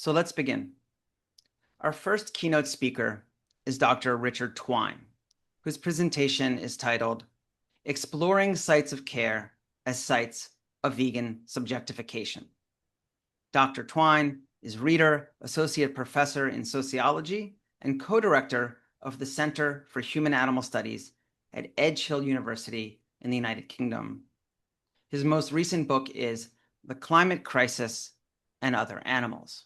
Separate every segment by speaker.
Speaker 1: So let's begin. Our first keynote speaker is Dr. Richard Twine, whose presentation is titled Exploring Sites of Care as Sites of Vegan Subjectification. Dr. Twine is Reader, Associate Professor in Sociology, and co-director of the Center for Human-Animal Studies at Edge Hill University in the United Kingdom. His most recent book is The Climate Crisis and Other Animals.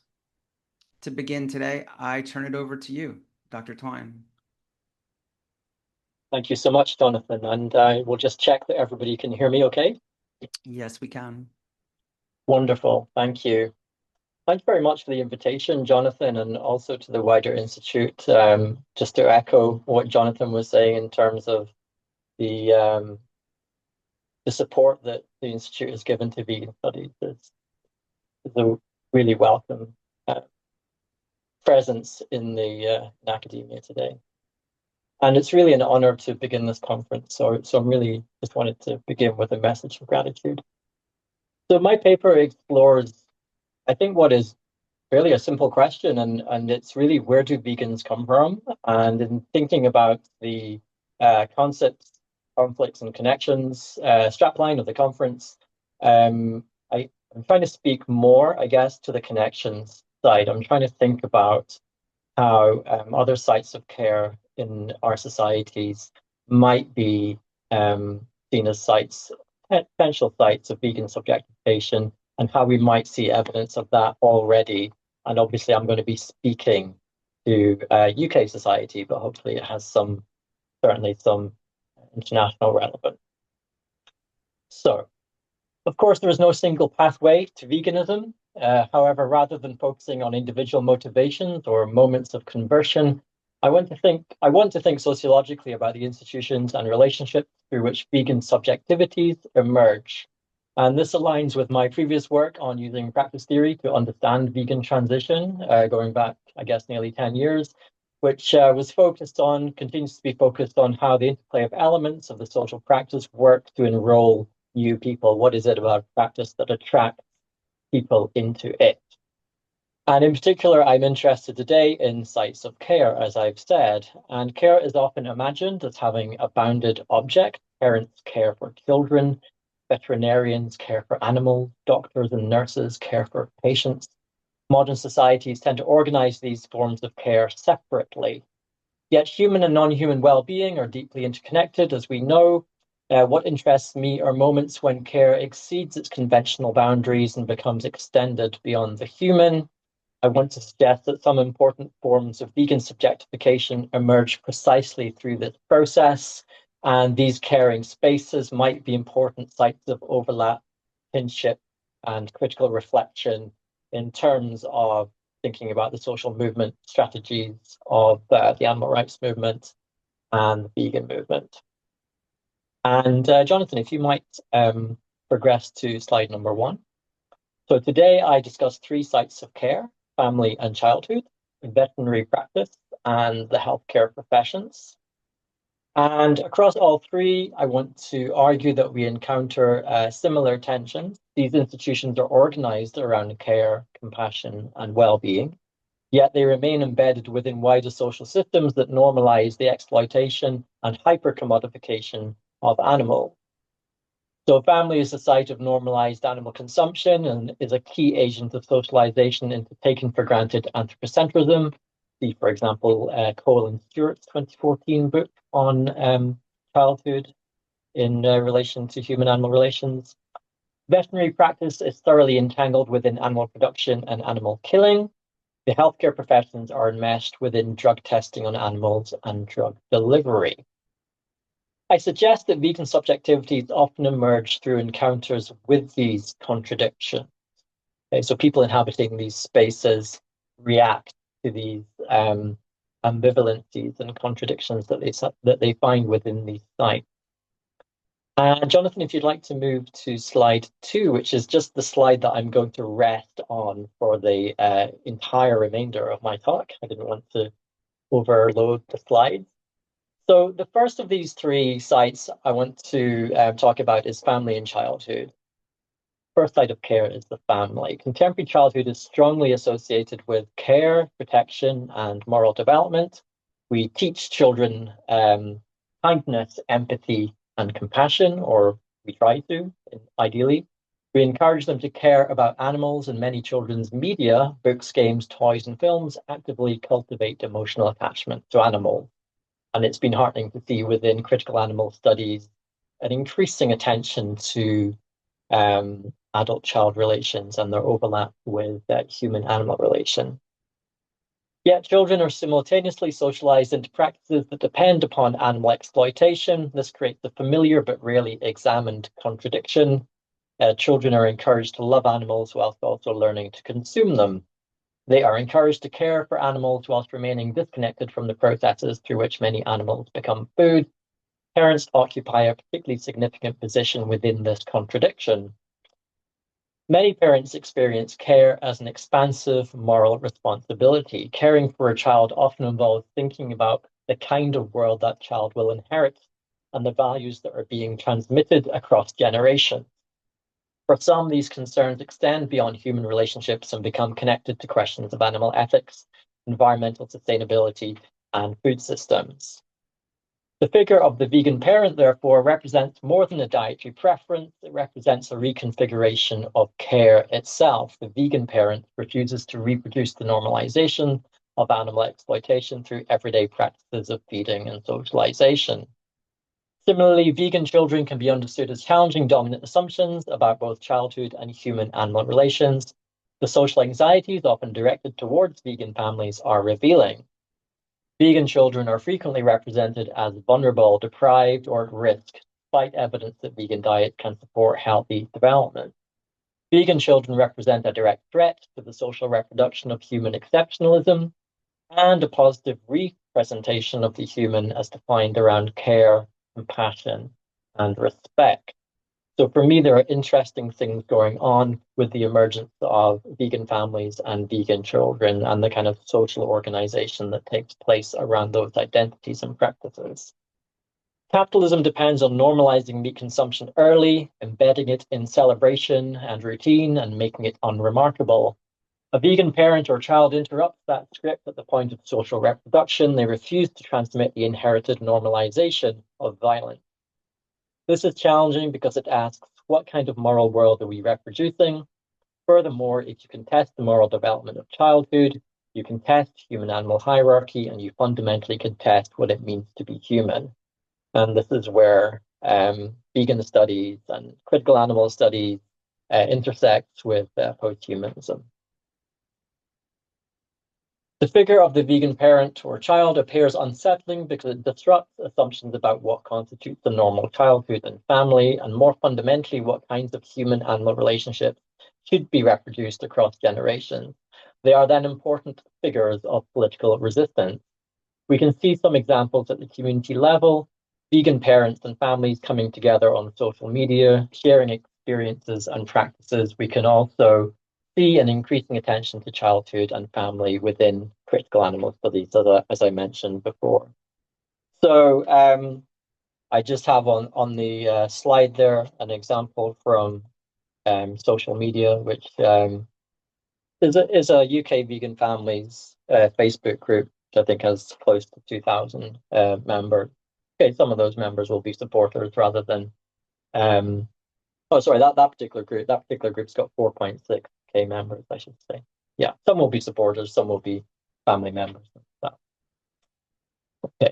Speaker 1: To begin today, I turn it over to you, Dr. Twine.
Speaker 2: Thank you so much, Jonathan. And I will just check that everybody can hear me okay.
Speaker 1: Yes, we can.
Speaker 2: Wonderful. Thank you. Thank you very much for the invitation, Jonathan, and also to the wider Institute. Just to echo what Jonathan was saying in terms of the support that the Institute has given to vegan studies is a really welcome presence in academia today. And it's really an honor to begin this conference. So I'm really just wanted to begin with a message of gratitude. So my paper explores, I think, what is really a simple question, and it's really, where do vegans come from? And in thinking about the concepts, conflicts, and connections strapline of the conference, I'm trying to speak more, I guess, to the connections side. I'm trying to think about how other sites of care in our societies might be seen as potential sites of vegan subjectification, and how we might see evidence of that already. And obviously, I'm going to be speaking to UK society, but hopefully it has certainly some international relevance. So, of course, there is no single pathway to veganism. However, rather than focusing on individual motivations or moments of conversion, I want to think sociologically about the institutions and relationships through which vegan subjectivities emerge. And this aligns with my previous work on using practice theory to understand vegan transition, going back, I guess, nearly 10 years, which continues to be focused on how the interplay of elements of the social practice work to enroll new people. What is it about practice that attracts people into it? And in particular, I'm interested today in sites of care, as I've said. And care is often imagined as having a bounded object. Parents care for children, veterinarians care for animals, doctors and nurses care for patients. Modern societies tend to organize these forms of care separately. Yet human and non-human well-being are deeply interconnected, as we know. What interests me are moments when care exceeds its conventional boundaries and becomes extended beyond the human. I want to suggest that some important forms of vegan subjectification emerge precisely through this process, and these caring spaces might be important sites of overlap, kinship, and critical reflection in terms of thinking about the social movement strategies of the animal rights movement and the vegan movement. And Jonathan, if you might progress to slide number 1. So today I discuss 3 sites of care: family and childhood, veterinary practice, and the healthcare professions. And across all 3, I want to argue that we encounter similar tensions. These institutions are organized around care, compassion, and well-being, yet they remain embedded within wider social systems that normalize the exploitation and hyper-commodification of animals. So family is a site of normalized animal consumption and is a key agent of socialization into taken for granted anthropocentrism. See, for example, Cole and Stewart's 2014 book on childhood in relation to human-animal relations. Veterinary practice is thoroughly entangled within animal production and animal killing. The healthcare professions are enmeshed within drug testing on animals and drug delivery. I suggest that vegan subjectivities often emerge through encounters with these contradictions. Okay, so people inhabiting these spaces react to these ambivalencies and contradictions that they find within these sites. Jonathan, if you'd like to move to slide 2, which is just the slide that I'm going to rest on for the entire remainder of my talk. I didn't want to overload the slides. So the first of these 3 sites I want to talk about is family and childhood. First site of care is the family. Contemporary childhood is strongly associated with care, protection, and moral development. We teach children kindness, empathy, and compassion, or we try to, ideally. We encourage them to care about animals, and many children's media, books, games, toys, and films actively cultivate emotional attachment to animals. And it's been heartening to see within critical animal studies an increasing attention to adult-child relations and their overlap with human-animal relation. Yet children are simultaneously socialized into practices that depend upon animal exploitation. This creates a familiar but rarely examined contradiction. Children are encouraged to love animals whilst also learning to consume them. They are encouraged to care for animals whilst remaining disconnected from the processes through which many animals become food. Parents occupy a particularly significant position within this contradiction. Many parents experience care as an expansive moral responsibility. Caring for a child often involves thinking about the kind of world that child will inherit and the values that are being transmitted across generations. For some, these concerns extend beyond human relationships and become connected to questions of animal ethics, environmental sustainability, and food systems. The figure of the vegan parent, therefore, represents more than a dietary preference. It represents a reconfiguration of care itself. The vegan parent refuses to reproduce the normalization of animal exploitation through everyday practices of feeding and socialization. Similarly, vegan children can be understood as challenging dominant assumptions about both childhood and human-animal relations. The social anxieties often directed towards vegan families are revealing. Vegan children are frequently represented as vulnerable, deprived, or at risk, despite evidence that vegan diet can support healthy development. Vegan children represent a direct threat to the social reproduction of human exceptionalism and a positive representation of the human as defined around care, compassion, and respect. So for me, there are interesting things going on with the emergence of vegan families and vegan children and the kind of social organization that takes place around those identities and practices. Capitalism depends on normalizing meat consumption early, embedding it in celebration and routine, and making it unremarkable. A vegan parent or child interrupts that script at the point of social reproduction. They refuse to transmit the inherited normalization of violence. This is challenging because it asks, what kind of moral world are we reproducing? Furthermore, if you can test the moral development of childhood, you can test human-animal hierarchy, and you fundamentally can test what it means to be human. And this is where vegan studies and critical animal studies intersects with posthumanism. The figure of the vegan parent or child appears unsettling because it disrupts assumptions about what constitutes a normal childhood and family, and more fundamentally, what kinds of human-animal relationships should be reproduced across generations. They are then important figures of political resistance. We can see some examples at the community level, vegan parents and families coming together on social media, sharing experiences and practices. We can also see an increasing attention to childhood and family within critical animal studies, as I mentioned before. So I just have on the slide there an example from social media, which is a UK vegan families Facebook group, which I think has close to 2,000 members. Okay, some of those members will be supporters rather than oh, sorry, that particular group's got 4.6K members, I should say. Yeah, some will be supporters, some will be family members. Okay. I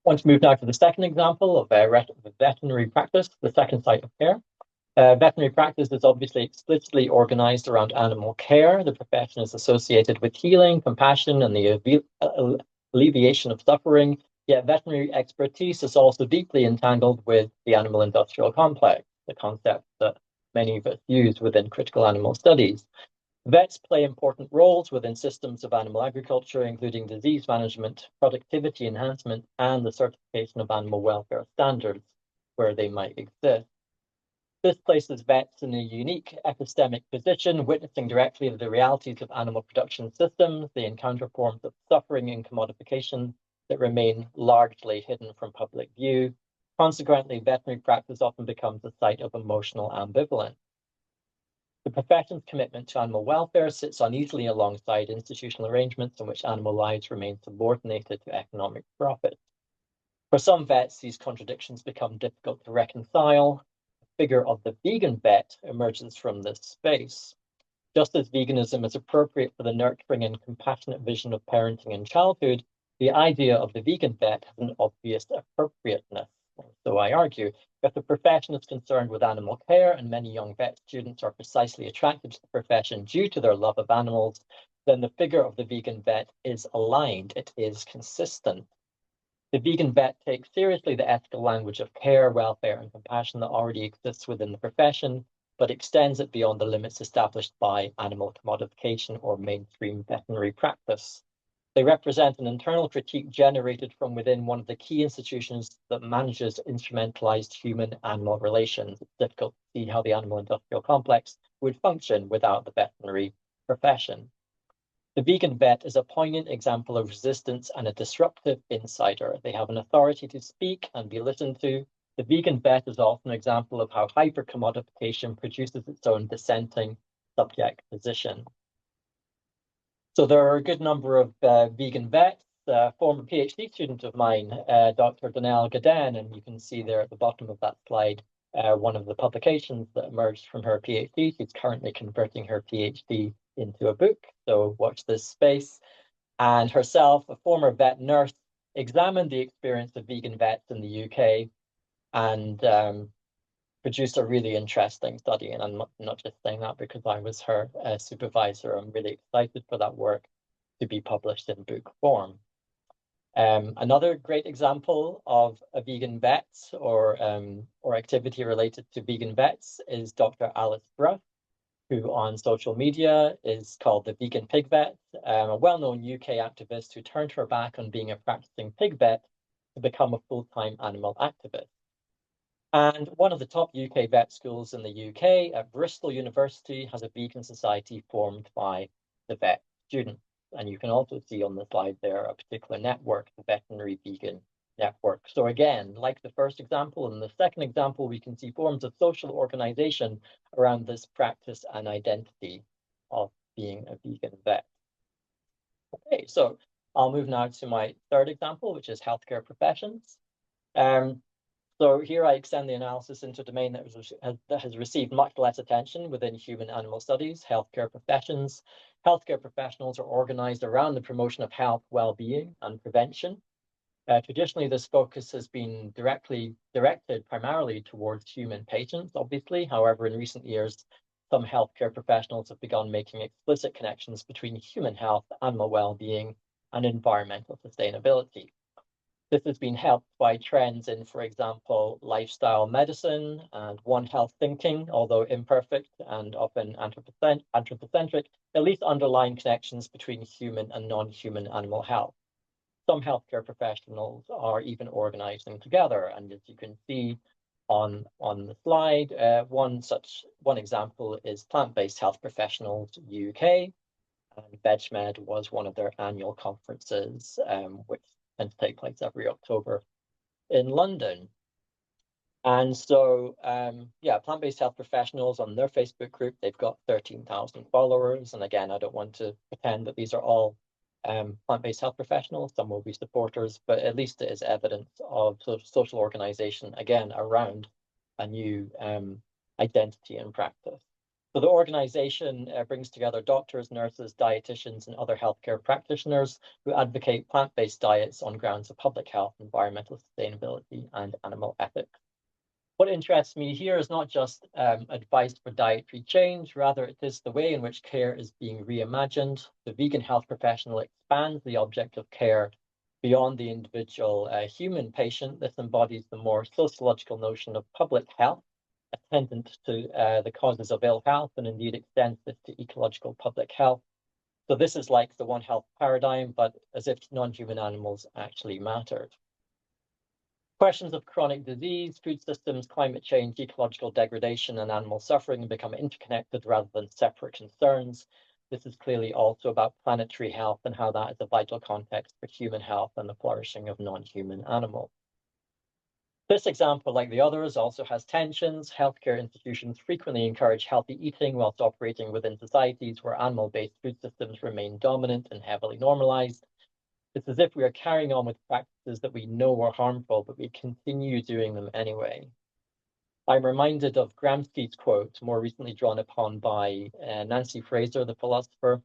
Speaker 2: want to move now to the second example of veterinary practice, the second site of care. Veterinary practice is obviously explicitly organized around animal care. The profession is associated with healing, compassion, and the alleviation of suffering. Yet veterinary expertise is also deeply entangled with the animal industrial complex, the concept that many of us use within critical animal studies. Vets play important roles within systems of animal agriculture, including disease management, productivity enhancement, and the certification of animal welfare standards where they might exist. This places vets in a unique epistemic position, witnessing directly the realities of animal production systems. They encounter forms of suffering and commodification that remain largely hidden from public view. Consequently, veterinary practice often becomes a site of emotional ambivalence. The profession's commitment to animal welfare sits uneasily alongside institutional arrangements in which animal lives remain subordinated to economic profit. For some vets, these contradictions become difficult to reconcile. The figure of the vegan vet emerges from this space. Just as veganism is appropriate for the nurturing and compassionate vision of parenting in childhood, the idea of the vegan vet has an obvious appropriateness. So I argue, if the profession is concerned with animal care, and many young vet students are precisely attracted to the profession due to their love of animals, then the figure of the vegan vet is aligned, it is consistent. The vegan vet takes seriously the ethical language of care, welfare, and compassion that already exists within the profession, but extends it beyond the limits established by animal commodification or mainstream veterinary practice. They represent an internal critique generated from within one of the key institutions that manages instrumentalized human-animal relations. It's difficult to see how the animal-industrial complex would function without the veterinary profession. The vegan vet is a poignant example of resistance and a disruptive insider. They have an authority to speak and be listened to. The vegan vet is also an example of how hyper-commodification produces its own dissenting subject position. So there are a good number of vegan vets. Former PhD student of mine, Dr. Donnell Gaden, and you can see there at the bottom of that slide, one of the publications that emerged from her PhD. She's currently converting her PhD into a book, so watch this space. And herself, a former vet nurse, examined the experience of vegan vets in the UK and produced a really interesting study. And I'm not just saying that because I was her supervisor. I'm really excited for that work to be published in book form. Another great example of a vegan vet or activity related to vegan vets is Dr. Alice Bruff, who on social media is called the Vegan Pig Vet, a well-known UK activist who turned her back on being a practicing pig vet to become a full-time animal activist. And one of the top UK vet schools in the UK at Bristol University has a vegan society formed by the vet students. And you can also see on the slide there a particular network, the Veterinary Vegan Network. So again, like the first example and the second example, we can see forms of social organization around this practice and identity of being a vegan vet. Okay, so I'll move now to my third example, which is healthcare professions. So here I extend the analysis into a domain that has received much less attention within human-animal studies, healthcare professions. Healthcare professionals are organized around the promotion of health, well-being, and prevention. Traditionally, this focus has been directed primarily towards human patients, obviously. However, in recent years, some healthcare professionals have begun making explicit connections between human health, animal well-being, and environmental sustainability. This has been helped by trends in, for example, lifestyle medicine and One Health thinking, although imperfect and often anthropocentric, at least underlying connections between human and non-human animal health. Some healthcare professionals are even organizing together. And as you can see on the slide, one example is Plant-Based Health Professionals UK. And VegMed was one of their annual conferences, which tend to take place every October in London. And so, yeah, Plant-Based Health Professionals on their Facebook group, they've got 13,000 followers. And again, I don't want to pretend that these are all plant-based health professionals. Some will be supporters, but at least it is evidence of social organization, again, around a new identity and practice. So the organization brings together doctors, nurses, dietitians, and other healthcare practitioners who advocate plant-based diets on grounds of public health, environmental sustainability, and animal ethics. What interests me here is not just advice for dietary change, rather it is the way in which care is being reimagined. The vegan health professional expands the object of care beyond the individual human patient. This embodies the more sociological notion of public health, attendant to the causes of ill health, and indeed extends this to ecological public health. So this is like the One Health paradigm, but as if non-human animals actually mattered. Questions of chronic disease, food systems, climate change, ecological degradation, and animal suffering become interconnected rather than separate concerns. This is clearly also about planetary health and how that is a vital context for human health and the flourishing of non-human animals. This example, like the others, also has tensions. Healthcare institutions frequently encourage healthy eating whilst operating within societies where animal-based food systems remain dominant and heavily normalized. It's as if we are carrying on with practices that we know are harmful, but we continue doing them anyway. I'm reminded of Gramsci's quote, more recently drawn upon by Nancy Fraser, the philosopher: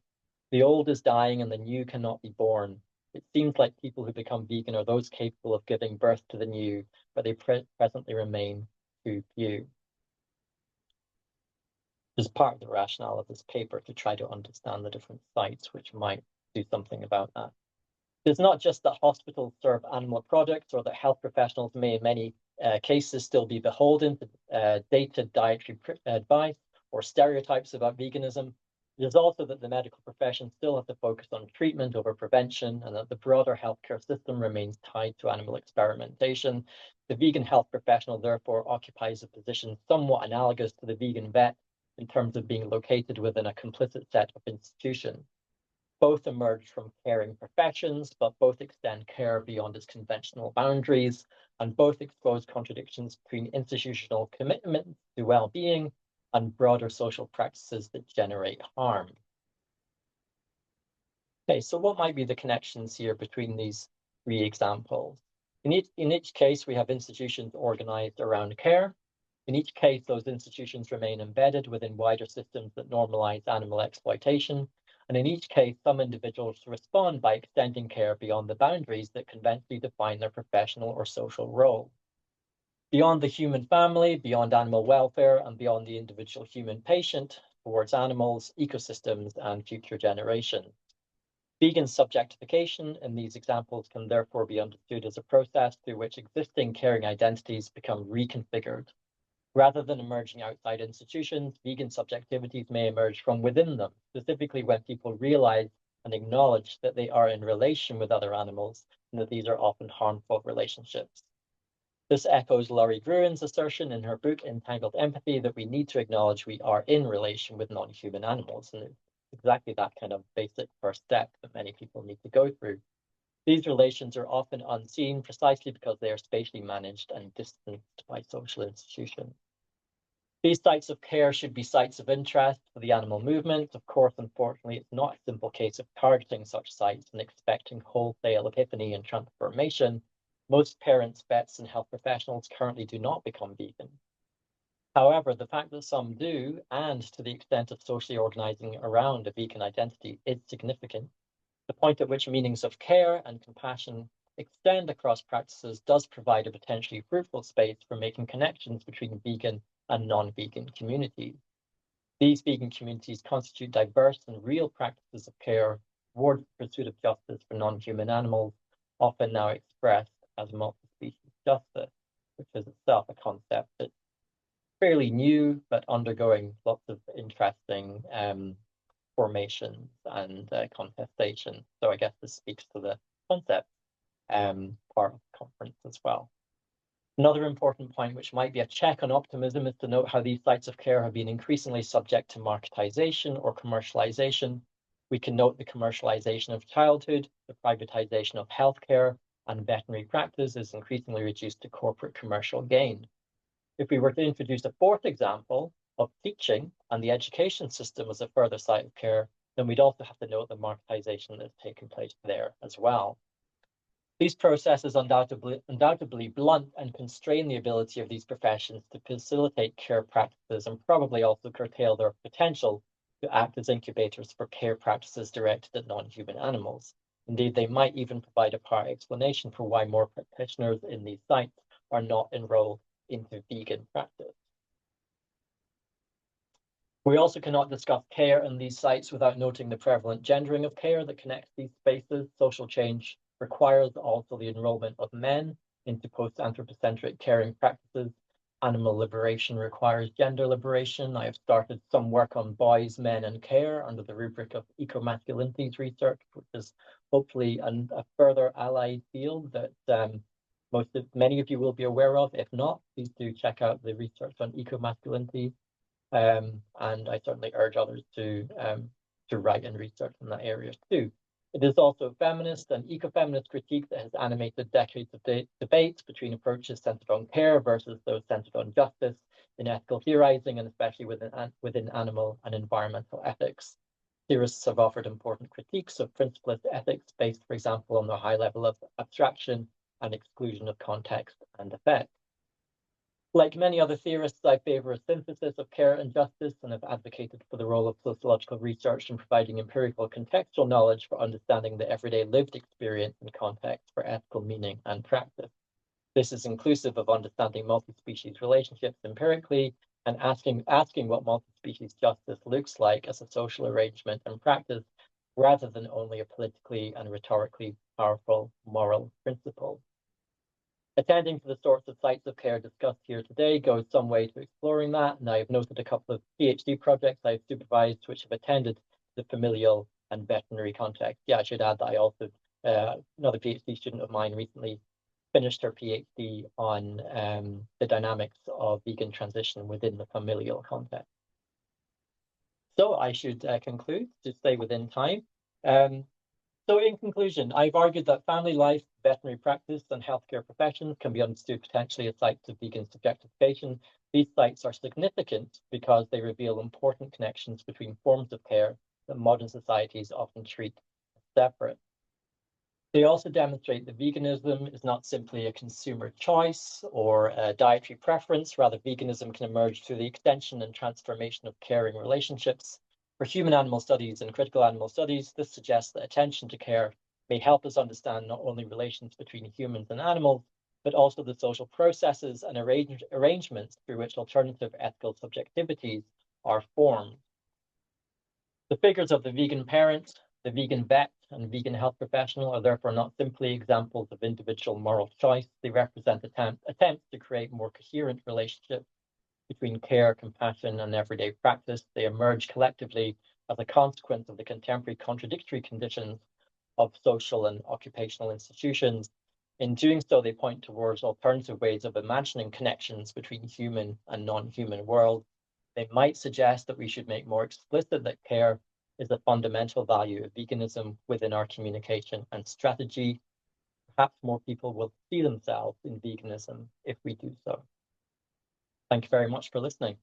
Speaker 2: "The old is dying and the new cannot be born. It seems like people who become vegan are those capable of giving birth to the new, but they presently remain too few." This is part of the rationale of this paper, to try to understand the different sites which might do something about that. It's not just that hospitals serve animal products or that health professionals may in many cases still be beholden to dated dietary advice or stereotypes about veganism. It is also that the medical profession still has to focus on treatment over prevention, and that the broader healthcare system remains tied to animal experimentation. The vegan health professional therefore occupies a position somewhat analogous to the vegan vet in terms of being located within a complicit set of institutions. Both emerge from caring professions, but both extend care beyond its conventional boundaries, and both expose contradictions between institutional commitment to well-being and broader social practices that generate harm. Okay, so what might be the connections here between these three examples? In each case, we have institutions organized around care. In each case, those institutions remain embedded within wider systems that normalize animal exploitation. And in each case, some individuals respond by extending care beyond the boundaries that conventionally define their professional or social role. Beyond the human family, beyond animal welfare, and beyond the individual human patient, towards animals, ecosystems, and future generations. Vegan subjectification in these examples can therefore be understood as a process through which existing caring identities become reconfigured. Rather than emerging outside institutions, vegan subjectivities may emerge from within them, specifically when people realize and acknowledge that they are in relation with other animals, and that these are often harmful relationships. This echoes Laurie Gruen's assertion in her book Entangled Empathy that we need to acknowledge we are in relation with non-human animals, and it's exactly that kind of basic first step that many people need to go through. These relations are often unseen precisely because they are spatially managed and distanced by social institutions. These sites of care should be sites of interest for the animal movement. Of course, unfortunately, it's not a simple case of targeting such sites and expecting wholesale epiphany and transformation. Most parents, vets, and health professionals currently do not become vegan. However, the fact that some do, and to the extent of socially organizing around a vegan identity, is significant. The point at which meanings of care and compassion extend across practices does provide a potentially fruitful space for making connections between vegan and non-vegan communities. These vegan communities constitute diverse and real practices of care towards the pursuit of justice for non-human animals, often now expressed as multi-species justice, which is itself a concept that's fairly new, but undergoing lots of interesting formations and contestation. So I guess this speaks to the concept part of the conference as well. Another important point, which might be a check on optimism, is to note how these sites of care have been increasingly subject to marketization or commercialization. We can note the commercialization of childhood, the privatization of healthcare, and veterinary practice is increasingly reduced to corporate commercial gain. If we were to introduce a fourth example of teaching and the education system as a further site of care, then we'd also have to note the marketization that's taken place there as well. These processes undoubtedly blunt and constrain the ability of these professions to facilitate care practices, and probably also curtail their potential to act as incubators for care practices directed at non-human animals. Indeed, they might even provide a part explanation for why more practitioners in these sites are not enrolled into vegan practice. We also cannot discuss care in these sites without noting the prevalent gendering of care that connects these spaces. Social change requires also the enrollment of men into post-anthropocentric caring practices. Animal liberation requires gender liberation. I have started some work on boys, men, and care under the rubric of eco-masculinities research, which is hopefully a further allied field that many of you will be aware of. If not, please do check out the research on eco-masculinity. And I certainly urge others to write and research in that area too. It is also a feminist and ecofeminist critique that has animated decades of debates between approaches centered on care versus those centered on justice in ethical theorizing, and especially within animal and environmental ethics. Theorists have offered important critiques of principlist ethics based, for example, on the high level of abstraction and exclusion of context and effect. Like many other theorists, I favor a synthesis of care and justice and have advocated for the role of sociological research in providing empirical contextual knowledge for understanding the everyday lived experience and context for ethical meaning and practice. This is inclusive of understanding multi-species relationships empirically and asking what multi-species justice looks like as a social arrangement and practice, rather than only a politically and rhetorically powerful moral principle. Attending to the sorts of sites of care discussed here today goes some way to exploring that, and I have noted a couple of PhD projects I've supervised which have attended the familial and veterinary context. Yeah, I should add that I also, another PhD student of mine recently finished her PhD on the dynamics of vegan transition within the familial context. So I should conclude to stay within time. So in conclusion, I've argued that family life, veterinary practice, and healthcare professions can be understood potentially as sites of vegan subjectification. These sites are significant because they reveal important connections between forms of care that modern societies often treat as separate. They also demonstrate that veganism is not simply a consumer choice or a dietary preference. Rather, veganism can emerge through the extension and transformation of caring relationships. For human animal studies and critical animal studies, this suggests that attention to care may help us understand not only relations between humans and animals, but also the social processes and arrangements through which alternative ethical subjectivities are formed. The figures of the vegan parent, the vegan vet, and vegan health professional are therefore not simply examples of individual moral choice. They represent attempts to create more coherent relationships between care, compassion, and everyday practice. They emerge collectively as a consequence of the contemporary contradictory conditions of social and occupational institutions. In doing so, they point towards alternative ways of imagining connections between human and non-human worlds. They might suggest that we should make more explicit that care is a fundamental value of veganism within our communication and strategy. Perhaps more people will see themselves in veganism if we do so. Thank you very much for listening.